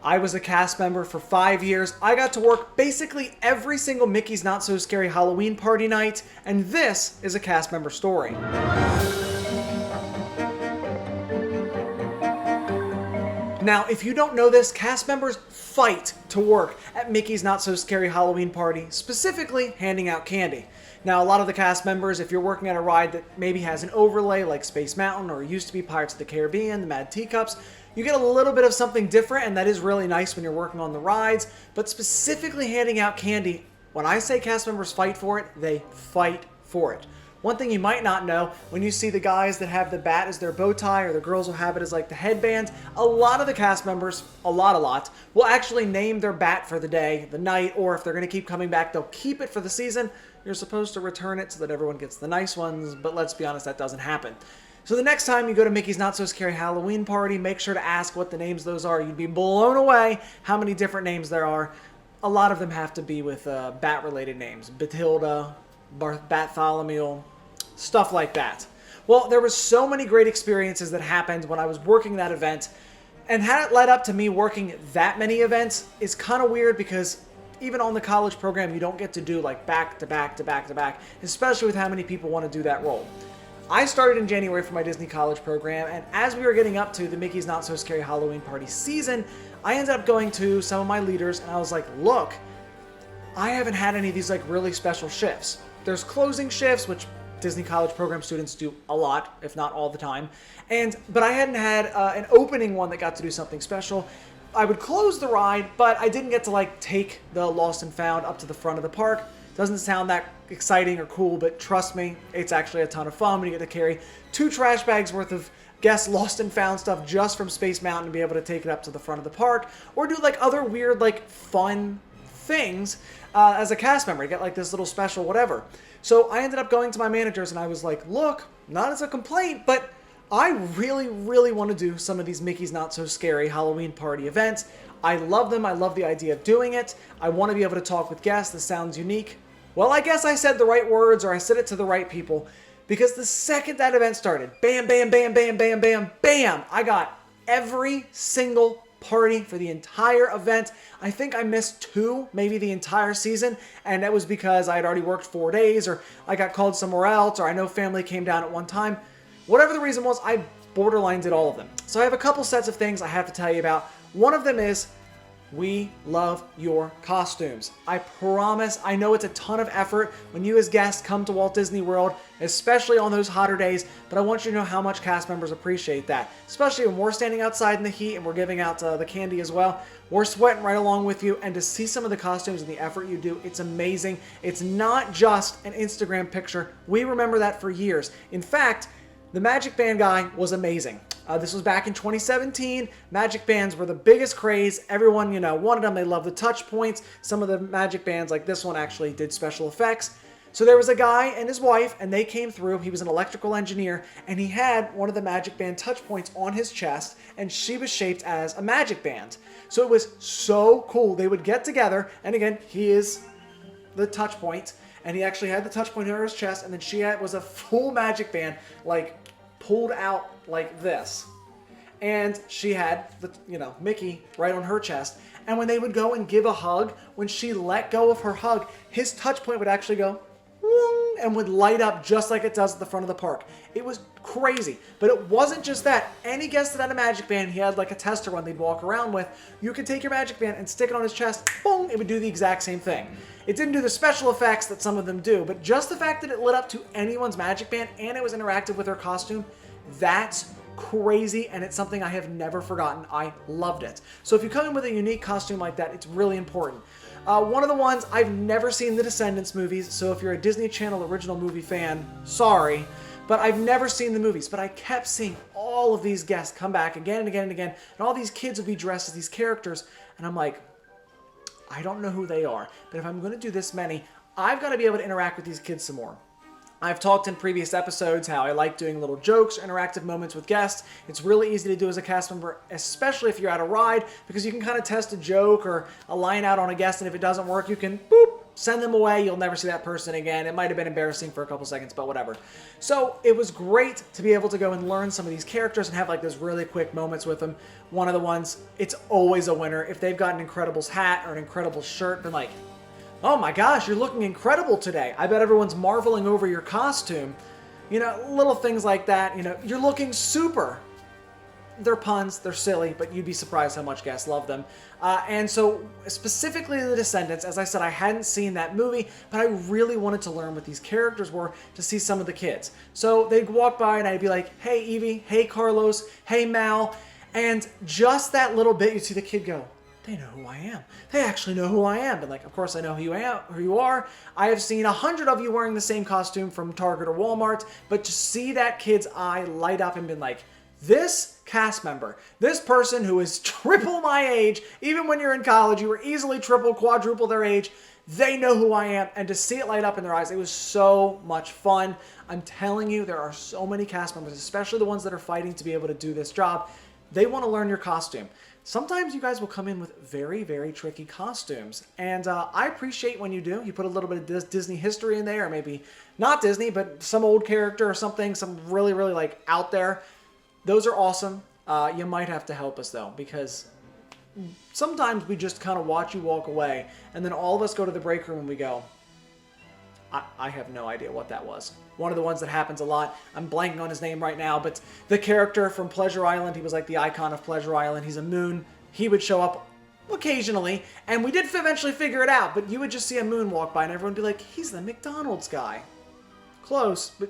I was a cast member for 5 years. I got to work basically every single Mickey's Not So Scary Halloween party night, and this is a cast member story. Now, if you don't know this, cast members fight to work at Mickey's Not So Scary Halloween party, specifically handing out candy. Now, a lot of the cast members, if you're working at a ride that maybe has an overlay like Space Mountain or used to be Pirates of the Caribbean, the Mad Teacups, you get a little bit of something different, and that is really nice when you're working on the rides. But specifically handing out candy, when I say cast members fight for it, they fight for it. One thing you might not know, when you see the guys that have the bat as their bow tie, or the girls will have it as like the headband, a lot of the cast members, a lot, will actually name their bat for the day, the night, or if they're going to keep coming back, they'll keep it for the season. You're supposed to return it so that everyone gets the nice ones, but let's be honest, that doesn't happen. So the next time you go to Mickey's Not So Scary Halloween party, make sure to ask what the names those are. You'd be blown away how many different names there are. A lot of them have to be with bat-related names. Bathilda, Bartholomew, stuff like that. Well, there was so many great experiences that happened when I was working that event, and how it led up to me working that many events is kind of weird because even on the college program, you don't get to do like back to back to back to back, especially with how many people want to do that role. I started in January for my Disney college program, and as we were getting up to the Mickey's Not So Scary Halloween party season, I ended up going to some of my leaders, and I was like, look, I haven't had any of these like really special shifts. There's closing shifts, which Disney college program students do a lot, if not all the time, but I hadn't had an opening one that got to do something special. I would close the ride, but I didn't get to like take the Lost and Found up to the front of the park. Doesn't sound that exciting or cool, but trust me, it's actually a ton of fun when you get to carry 2 trash bags worth of guess Lost and Found stuff just from Space Mountain and be able to take it up to the front of the park, or do like other weird like fun things as a cast member. You get like this little special whatever. So I ended up going to my managers and I was like, look, not as a complaint, but I really want to do some of these Mickey's Not So Scary Halloween party events. I love them. I love the idea of doing it. I want to be able to talk with guests. This sounds unique. Well, I guess I said the right words, or I said it to the right people, because the second that event started, bam, bam, bam, bam, bam, bam, bam, I got every single party for the entire event. I think I missed 2, maybe the entire season, and that was because I had already worked 4 days, or I got called somewhere else, or I know family came down at one time. Whatever the reason was, I borderline did all of them. So I have a couple sets of things I have to tell you about. One of them is, we love your costumes. I promise. I know it's a ton of effort when you as guests come to Walt Disney World, especially on those hotter days, but I want you to know how much cast members appreciate that. Especially when we're standing outside in the heat and we're giving out the candy as well. We're sweating right along with you, and to see some of the costumes and the effort you do, it's amazing. It's not just an Instagram picture. We remember that for years. In fact, the Magic Band guy was amazing. This was back in 2017. Magic bands were the biggest craze. Everyone, wanted them. They loved the touch points. Some of the Magic bands, like this one, actually did special effects. So there was a guy and his wife, and they came through. He was an electrical engineer, and he had one of the Magic Band touch points on his chest, and she was shaped as a Magic Band. So it was so cool. They would get together, and again, he is the touch point, and he actually had the touch point on his chest, and then she was a full Magic Band, like pulled out like this. And she had the, Mickey right on her chest. And when they would go and give a hug, when she let go of her hug, his touch point would actually go whoong, and would light up just like it does at the front of the park. It was crazy. But it wasn't just that. Any guest that had a Magic Band, he had like a tester one they'd walk around with. You could take your Magic Band and stick it on his chest. Boom! It would do the exact same thing. It didn't do the special effects that some of them do, but just the fact that it lit up to anyone's Magic Band and it was interactive with their costume, that's crazy, and it's something I have never forgotten. I loved it. So if you come in with a unique costume like that, it's really important. One of the ones, I've never seen the Descendants movies, so if you're a Disney Channel original movie fan, sorry, but I've never seen the movies, but I kept seeing all of these guests come back again and again and again, and all these kids would be dressed as these characters, and I'm like, I don't know who they are, but if I'm going to do this many, I've got to be able to interact with these kids some more. I've talked in previous episodes how I like doing little jokes, interactive moments with guests. It's really easy to do as a cast member, especially if you're at a ride, because you can kind of test a joke or a line out on a guest, and if it doesn't work, you can, boop, send them away. You'll never see that person again. It might have been embarrassing for a couple seconds, but whatever. So it was great to be able to go and learn some of these characters and have like those really quick moments with them. One of the ones, it's always a winner. If they've got an Incredibles hat or an Incredibles shirt, been like, oh my gosh, you're looking incredible today. I bet everyone's marveling over your costume. You know, little things like that. You know, you're looking super. They're puns, they're silly, but you'd be surprised how much guests love them. And so, specifically The Descendants, as I said, I hadn't seen that movie, but I really wanted to learn what these characters were to see some of the kids. So they'd walk by and I'd be like, hey Evie, hey Carlos, hey Mal, and just that little bit, you'd see the kid go, they know who I am. They actually know who I am. And like, of course I know who you are. I have seen 100 of you wearing the same costume from Target or Walmart, but to see that kid's eye light up and been like, this cast member, this person who is triple my age, even when you're in college, you were easily triple, quadruple their age, they know who I am. And to see it light up in their eyes, it was so much fun. I'm telling you, there are so many cast members, especially the ones that are fighting to be able to do this job. They want to learn your costume. Sometimes you guys will come in with very, very tricky costumes. And I appreciate when you do. You put a little bit of Disney history in there, or maybe not Disney, but some old character or something, some really, really like out there. Those are awesome. You might have to help us though, because sometimes we just kind of watch you walk away, and then all of us go to the break room and we go, I have no idea what that was. One of the ones that happens a lot, I'm blanking on his name right now, but the character from Pleasure Island, he was like the icon of Pleasure Island. He's a moon. He would show up occasionally, and we did eventually figure it out, but you would just see a moon walk by and everyone would be like, he's the McDonald's guy. Close, but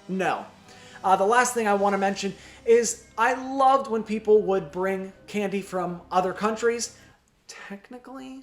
no. The last thing I want to mention is I loved when people would bring candy from other countries. Technically,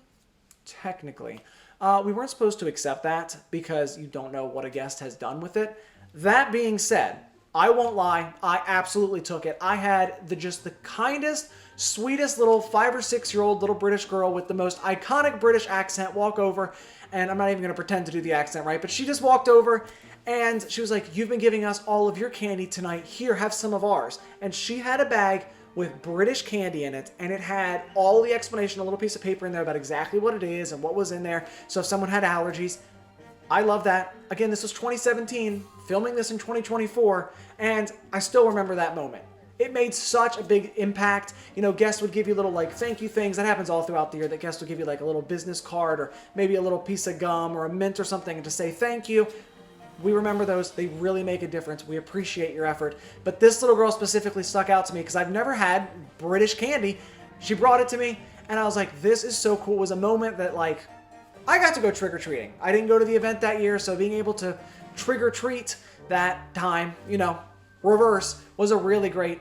we weren't supposed to accept that because you don't know what a guest has done with it. That being said, I won't lie, I absolutely took it. I had just the kindest, sweetest little 5 or 6 year old little British girl with the most iconic British accent walk over, and I'm not even going to pretend to do the accent right, but she just walked over and she was like, you've been giving us all of your candy tonight. Here, have some of ours. And she had a bag with British candy in it, and it had all the explanation, a little piece of paper in there about exactly what it is and what was in there. So if someone had allergies, I love that. Again, this was 2017, filming this in 2024, and I still remember that moment. It made such a big impact. You know, guests would give you little like thank you things. That happens all throughout the year, that guests would give you like a little business card or maybe a little piece of gum or a mint or something to say thank you. We remember those. They really make a difference. We appreciate your effort. But this little girl specifically stuck out to me because I've never had British candy. She brought it to me, and I was like, this is so cool. It was a moment that, like, I got to go trick-or-treating. I didn't go to the event that year, so being able to trick-or-treat that time, you know, reverse, was a really great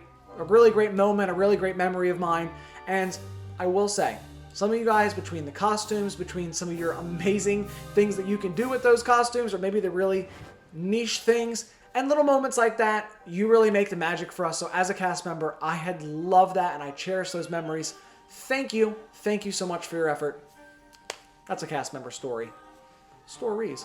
moment, a really great memory of mine. And I will say, some of you guys, between the costumes, between some of your amazing things that you can do with those costumes, or maybe the really niche things, and little moments like that, you really make the magic for us. So as a cast member, I had loved that, and I cherish those memories. Thank you. Thank you so much for your effort. That's a cast member story. Stories.